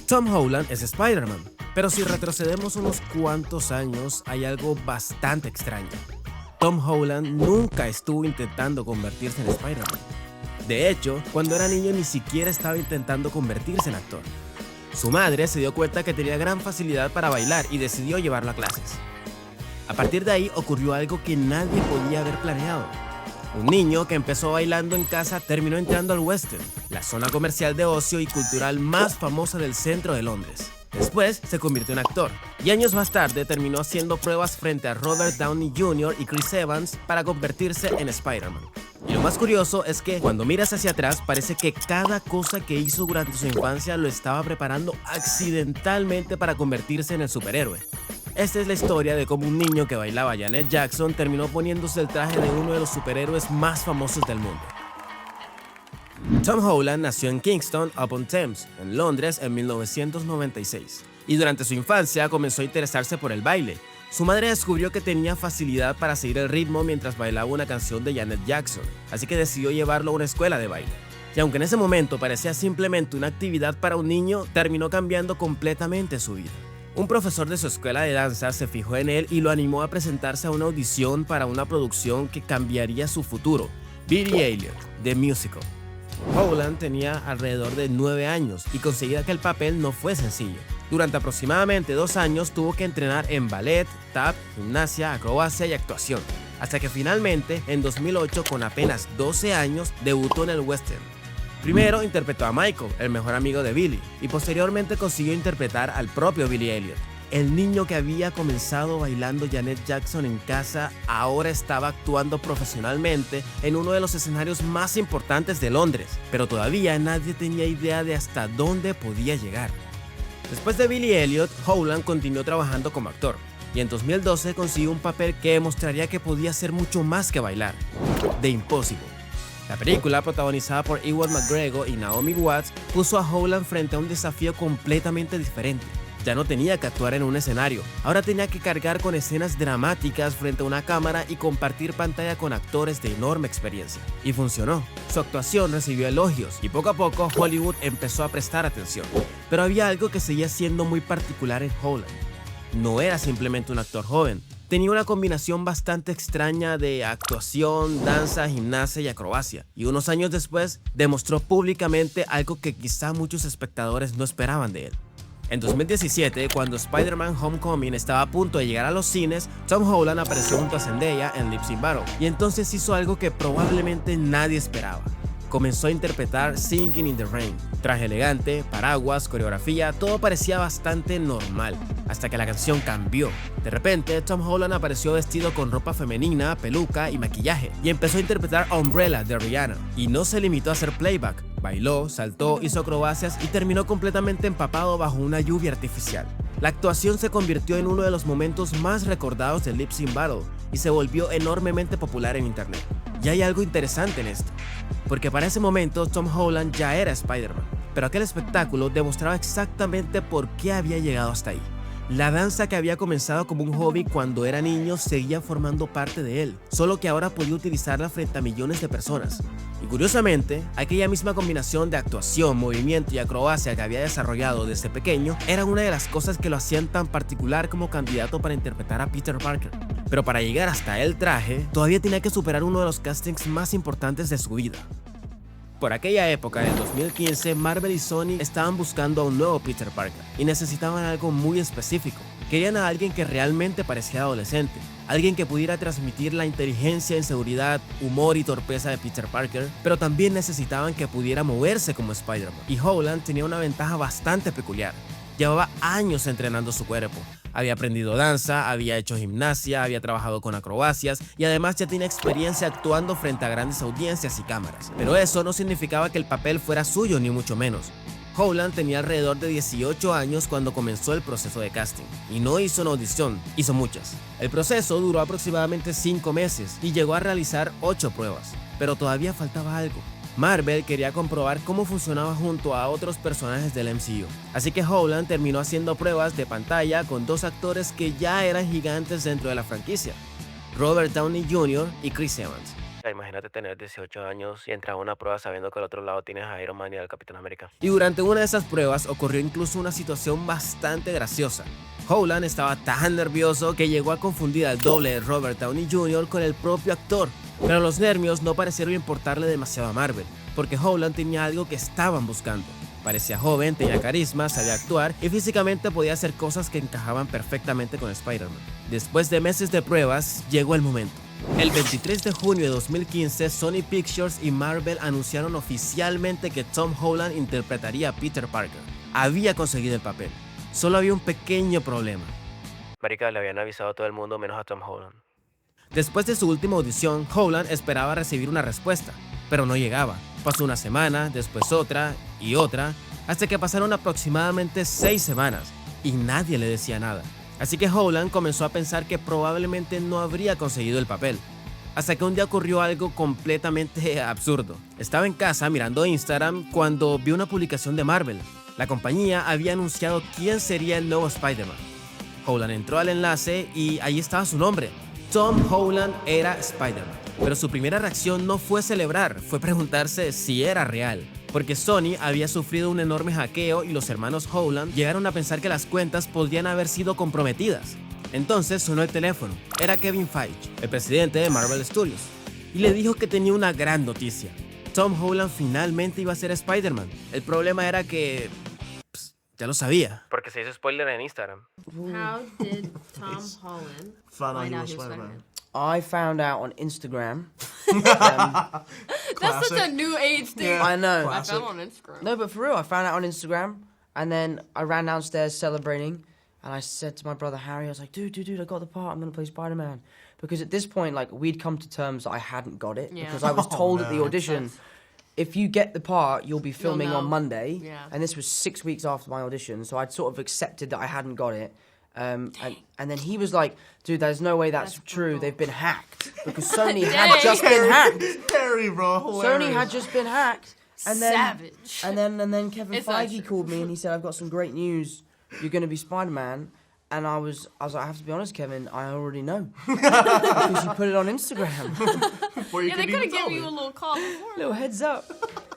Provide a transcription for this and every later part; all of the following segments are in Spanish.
Tom Holland es Spider-Man, pero si retrocedemos unos cuantos años hay algo bastante extraño. Tom Holland nunca estuvo intentando convertirse en Spider-Man. De hecho, cuando era niño ni siquiera estaba intentando convertirse en actor. Su madre se dio cuenta que tenía gran facilidad para bailar y decidió llevarlo a clases. A partir de ahí ocurrió algo que nadie podía haber planeado. Un niño que empezó bailando en casa terminó entrando al West End, la zona comercial de ocio y cultural más famosa del centro de Londres. Después se convirtió en actor y años más tarde terminó haciendo pruebas frente a Robert Downey Jr. y Chris Evans para convertirse en Spider-Man. Y lo más curioso es que cuando miras hacia atrás parece que cada cosa que hizo durante su infancia lo estaba preparando accidentalmente para convertirse en el superhéroe. Esta es la historia de cómo un niño que bailaba Janet Jackson terminó poniéndose el traje de uno de los superhéroes más famosos del mundo. Tom Holland nació en Kingston upon Thames, en Londres, en 1996, y durante su infancia comenzó a interesarse por el baile. Su madre descubrió que tenía facilidad para seguir el ritmo mientras bailaba una canción de Janet Jackson, así que decidió llevarlo a una escuela de baile. Y aunque en ese momento parecía simplemente una actividad para un niño, terminó cambiando completamente su vida. Un profesor de su escuela de danza se fijó en él y lo animó a presentarse a una audición para una producción que cambiaría su futuro, Billy Elliot, The Musical. Holland tenía alrededor de 9 años y conseguir aquel papel no fue sencillo. Durante aproximadamente 2 años tuvo que entrenar en ballet, tap, gimnasia, acrobacia y actuación, hasta que finalmente, en 2008, con apenas 12 años, debutó en el West End. Primero interpretó a Michael, el mejor amigo de Billy, y posteriormente consiguió interpretar al propio Billy Elliot. El niño que había comenzado bailando Janet Jackson en casa ahora estaba actuando profesionalmente en uno de los escenarios más importantes de Londres, pero todavía nadie tenía idea de hasta dónde podía llegar. Después de Billy Elliot, Holland continuó trabajando como actor, y en 2012 consiguió un papel que demostraría que podía ser mucho más que bailar: The Impossible. La película, protagonizada por Ewan McGregor y Naomi Watts, puso a Holland frente a un desafío completamente diferente. Ya no tenía que actuar en un escenario, ahora tenía que cargar con escenas dramáticas frente a una cámara y compartir pantalla con actores de enorme experiencia. Y funcionó. Su actuación recibió elogios y poco a poco Hollywood empezó a prestar atención. Pero había algo que seguía siendo muy particular en Holland. No era simplemente un actor joven. Tenía una combinación bastante extraña de actuación, danza, gimnasia y acrobacia. Y unos años después demostró públicamente algo que quizá muchos espectadores no esperaban de él. En 2017, cuando Spider-Man Homecoming estaba a punto de llegar a los cines, Tom Holland apareció junto a Zendaya en Lip Sync Battle, y entonces hizo algo que probablemente nadie esperaba. Comenzó a interpretar Singing in the Rain. Traje elegante, paraguas, coreografía, todo parecía bastante normal, hasta que la canción cambió. De repente, Tom Holland apareció vestido con ropa femenina, peluca y maquillaje, y empezó a interpretar Umbrella de Rihanna. Y no se limitó a hacer playback. Bailó, saltó, hizo acrobacias y terminó completamente empapado bajo una lluvia artificial. La actuación se convirtió en uno de los momentos más recordados del Lip Sync Battle y se volvió enormemente popular en internet. Y hay algo interesante en esto, porque para ese momento Tom Holland ya era Spider-Man, pero aquel espectáculo demostraba exactamente por qué había llegado hasta ahí. La danza que había comenzado como un hobby cuando era niño seguía formando parte de él, solo que ahora podía utilizarla frente a millones de personas. Y curiosamente, aquella misma combinación de actuación, movimiento y acrobacia que había desarrollado desde pequeño era una de las cosas que lo hacían tan particular como candidato para interpretar a Peter Parker. Pero para llegar hasta el traje, todavía tenía que superar uno de los castings más importantes de su vida. Por aquella época, en 2015, Marvel y Sony estaban buscando a un nuevo Peter Parker y necesitaban algo muy específico. Querían a alguien que realmente parecía adolescente, alguien que pudiera transmitir la inteligencia, inseguridad, humor y torpeza de Peter Parker, pero también necesitaban que pudiera moverse como Spider-Man. Y Holland tenía una ventaja bastante peculiar. Llevaba años entrenando su cuerpo. Había aprendido danza, había hecho gimnasia, había trabajado con acrobacias y además ya tenía experiencia actuando frente a grandes audiencias y cámaras. Pero eso no significaba que el papel fuera suyo, ni mucho menos. Holland tenía alrededor de 18 años cuando comenzó el proceso de casting y no hizo una audición, hizo muchas. El proceso duró aproximadamente 5 meses y llegó a realizar 8 pruebas, pero todavía faltaba algo. Marvel quería comprobar cómo funcionaba junto a otros personajes del MCU, así que Holland terminó haciendo pruebas de pantalla con 2 actores que ya eran gigantes dentro de la franquicia, Robert Downey Jr. y Chris Evans. sea, imagínate tener 18 años y entrar a una prueba sabiendo que al otro lado tienes a Iron Man y al Capitán América. Y durante una de esas pruebas ocurrió incluso una situación bastante graciosa. Holland estaba tan nervioso que llegó a confundir al doble de Robert Downey Jr. con el propio actor. Pero los nervios no parecieron importarle demasiado a Marvel, porque Holland tenía algo que estaban buscando. Parecía joven, tenía carisma, sabía actuar y físicamente podía hacer cosas que encajaban perfectamente con Spider-Man. Después de meses de pruebas, llegó el momento. El 23 de junio de 2015, Sony Pictures y Marvel anunciaron oficialmente que Tom Holland interpretaría a Peter Parker. Había conseguido el papel. Solo había un pequeño problema. Marica, le habían avisado a todo el mundo menos a Tom Holland. Después de su última audición, Holland esperaba recibir una respuesta, pero no llegaba. Pasó una semana, después otra y otra, hasta que pasaron aproximadamente 6 semanas y nadie le decía nada. Así que Holland comenzó a pensar que probablemente no habría conseguido el papel. Hasta que un día ocurrió algo completamente absurdo. Estaba en casa mirando Instagram cuando vi una publicación de Marvel. La compañía había anunciado quién sería el nuevo Spider-Man. Holland entró al enlace y ahí estaba su nombre. Tom Holland era Spider-Man. Pero su primera reacción no fue celebrar, fue preguntarse si era real. Porque Sony había sufrido un enorme hackeo y los hermanos Holland llegaron a pensar que las cuentas podrían haber sido comprometidas. Entonces sonó el teléfono. Era Kevin Feige, el presidente de Marvel Studios, y le dijo que tenía una gran noticia. Tom Holland finalmente iba a ser Spider-Man. El problema era que... ya lo sabía. Porque se hizo spoiler en Instagram. How did Tom Holland Found out find he out was he was Spider-Man. Spider-Man? I found out on Instagram. That's such a new age thing. Yeah. I know. I Classic. found on Instagram. No, but for real, I found out on Instagram, and then I ran downstairs celebrating, and I said to my brother Harry, I was like, dude, I got the part, I'm gonna play Spider-Man. Because at this point, like, we'd come to terms that I hadn't got it, Yeah. because I was told at the no. audition, if you get the part, you'll be filming know. on Monday, Yeah. and this was 6 weeks after my audition, so I'd sort of accepted that I hadn't got it. And then he was like, dude, there's no way that's true. brutal. They've been hacked. Because Sony had just been Harry, hacked. Harry, bro, hilarious. Sony had just been hacked. And then, Savage. And then Kevin It's not Feige true. called me and he said, I've got some great news. You're going to be Spider-Man. And I was like, I have to be honest, Kevin, I already know. Because you put it on Instagram. Before you Yeah, they could could even have tell given me. you a little call before. Little heads up.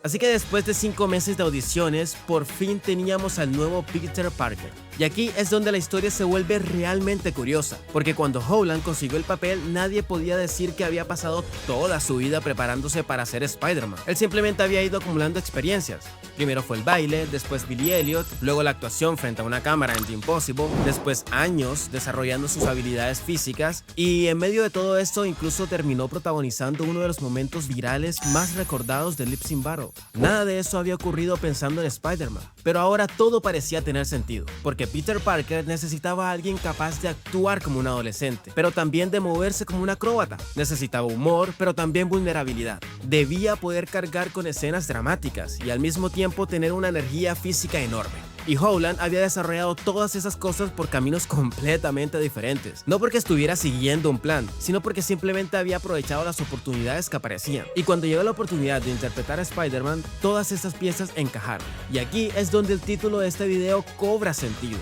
Así que después de 5 meses de audiciones, por fin teníamos al nuevo Peter Parker. Y aquí es donde la historia se vuelve realmente curiosa, porque cuando Holland consiguió el papel, nadie podía decir que había pasado toda su vida preparándose para ser Spider-Man. Él simplemente había ido acumulando experiencias. Primero fue el baile, después Billy Elliot, luego la actuación frente a una cámara en The Impossible, después años desarrollando sus habilidades físicas, y en medio de todo esto incluso terminó protagonizando uno de los momentos virales más recordados de Lip Sync Battle. Nada de eso había ocurrido pensando en Spider-Man, pero ahora todo parecía tener sentido, porque Peter Parker necesitaba a alguien capaz de actuar como un adolescente, pero también de moverse como un acróbata. Necesitaba humor, pero también vulnerabilidad. Debía poder cargar con escenas dramáticas y al mismo tiempo tener una energía física enorme. Y Holland había desarrollado todas esas cosas por caminos completamente diferentes. No porque estuviera siguiendo un plan, sino porque simplemente había aprovechado las oportunidades que aparecían. Y cuando llegó la oportunidad de interpretar a Spider-Man, todas esas piezas encajaron. Y aquí es donde el título de este video cobra sentido.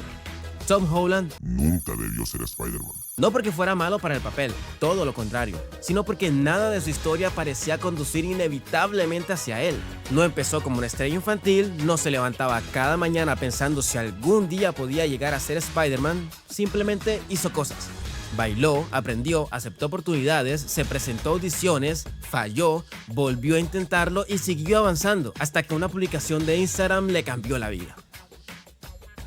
Tom Holland nunca debió ser Spider-Man. no porque fuera malo para el papel, todo lo contrario, sino porque nada de su historia parecía conducir inevitablemente hacia él. No empezó como una estrella infantil, no se levantaba cada mañana pensando si algún día podía llegar a ser Spider-Man, simplemente hizo cosas. Bailó, aprendió, aceptó oportunidades, se presentó a audiciones, falló, volvió a intentarlo y siguió avanzando, hasta que una publicación de Instagram le cambió la vida.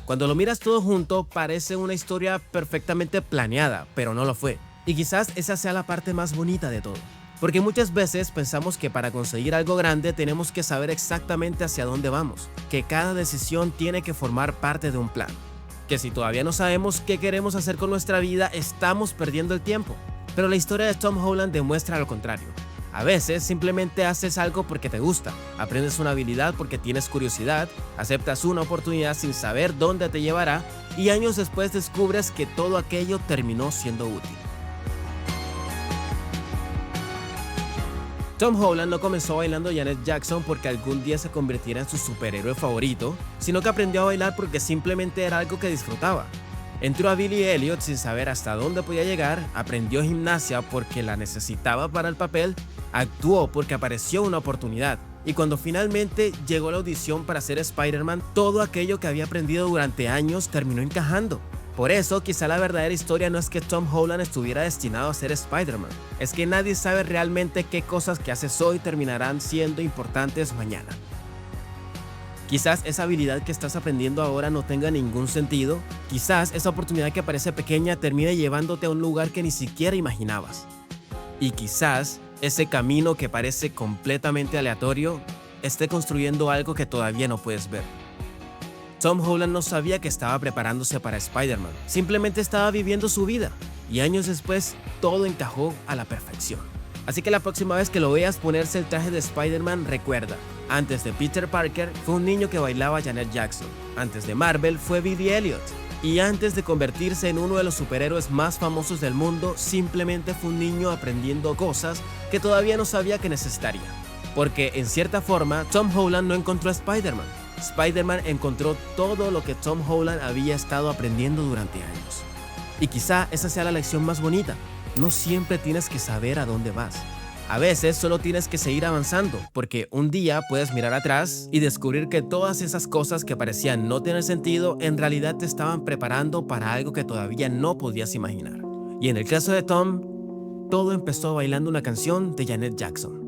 Cuando lo miras todo junto, parece una historia perfectamente planeada, pero no lo fue. Y quizás esa sea la parte más bonita de todo. Porque muchas veces pensamos que para conseguir algo grande tenemos que saber exactamente hacia dónde vamos, que cada decisión tiene que formar parte de un plan. Que si todavía no sabemos qué queremos hacer con nuestra vida, estamos perdiendo el tiempo. Pero la historia de Tom Holland demuestra lo contrario. A veces simplemente haces algo porque te gusta, aprendes una habilidad porque tienes curiosidad, aceptas una oportunidad sin saber dónde te llevará y años después descubres que todo aquello terminó siendo útil. Tom Holland no comenzó bailando Janet Jackson porque algún día se convirtiera en su superhéroe favorito, sino que aprendió a bailar porque simplemente era algo que disfrutaba. Entró a Billy Elliot sin saber hasta dónde podía llegar, aprendió gimnasia porque la necesitaba para el papel, actuó porque apareció una oportunidad, y cuando finalmente llegó la audición para ser Spider-Man, todo aquello que había aprendido durante años terminó encajando. Por eso, quizá la verdadera historia no es que Tom Holland estuviera destinado a ser Spider-Man, es que nadie sabe realmente qué cosas que haces hoy terminarán siendo importantes mañana. Quizás esa habilidad que estás aprendiendo ahora no tenga ningún sentido, quizás esa oportunidad que parece pequeña termine llevándote a un lugar que ni siquiera imaginabas. Y quizás ese camino que parece completamente aleatorio esté construyendo algo que todavía no puedes ver. Tom Holland no sabía que estaba preparándose para Spider-Man, simplemente estaba viviendo su vida, y años después todo encajó a la perfección. Así que la próxima vez que lo veas ponerse el traje de Spider-Man, recuerda, antes de Peter Parker fue un niño que bailaba Janet Jackson, antes de Marvel fue Billy Elliot, y antes de convertirse en uno de los superhéroes más famosos del mundo, simplemente fue un niño aprendiendo cosas que todavía no sabía que necesitaría. Porque en cierta forma, Tom Holland no encontró a Spider-Man. Spider-Man encontró todo lo que Tom Holland había estado aprendiendo durante años. Y quizá esa sea la lección más bonita. No siempre tienes que saber a dónde vas. A veces solo tienes que seguir avanzando, porque un día puedes mirar atrás y descubrir que todas esas cosas que parecían no tener sentido en realidad te estaban preparando para algo que todavía no podías imaginar. Y en el caso de Tom, todo empezó bailando una canción de Janet Jackson.